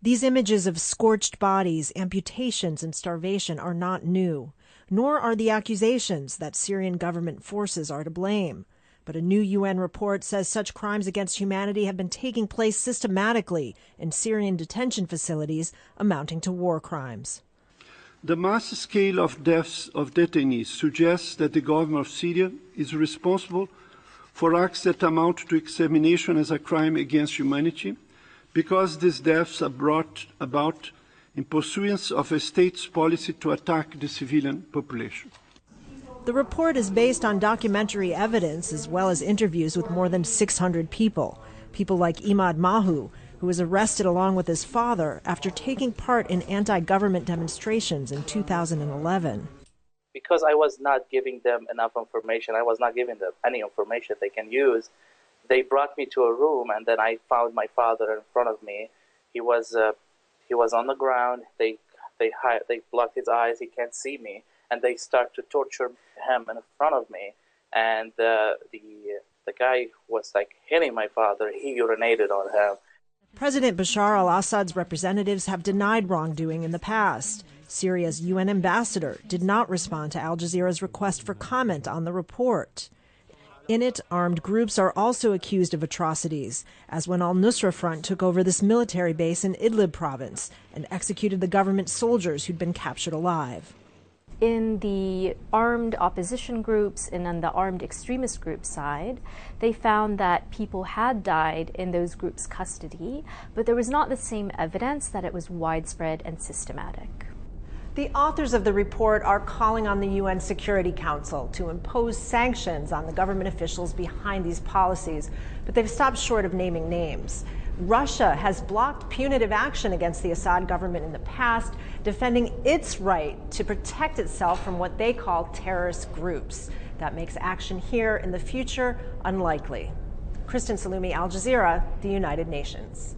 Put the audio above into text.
These images of scorched bodies, amputations, and starvation are not new, nor are the accusations that Syrian government forces are to blame. But a new UN report says such crimes against humanity have been taking place systematically in Syrian detention facilities, amounting to war crimes. The mass scale of deaths of detainees suggests that the government of Syria is responsible for acts that amount to extermination as a crime against humanity, because these deaths are brought about in pursuance of a state's policy to attack the civilian population. The report is based on documentary evidence as well as interviews with more than 600 people. People like Imad Mahu, who was arrested along with his father after taking part in anti-government demonstrations in 2011. Because I was not giving them enough information, I was not giving them any information they can use, they brought me to a room, and then I found my father in front of me. He was on the ground. They blocked his eyes. He can't see me, and they start to torture him in front of me. And the guy was like hitting my father. He urinated on him. President Bashar al-Assad's representatives have denied wrongdoing in the past. Syria's UN ambassador did not respond to Al Jazeera's request for comment on the report. In it, armed groups are also accused of atrocities, as when al-Nusra Front took over this military base in Idlib province and executed the government soldiers who'd been captured alive. In the armed opposition groups and on the armed extremist group side, they found that people had died in those groups' custody, but there was not the same evidence that it was widespread and systematic. The authors of the report are calling on the UN Security Council to impose sanctions on the government officials behind these policies, but they've stopped short of naming names. Russia has blocked punitive action against the Assad government in the past, defending its right to protect itself from what they call terrorist groups. That makes action here in the future unlikely. Kristen Salumi, Al Jazeera, the United Nations.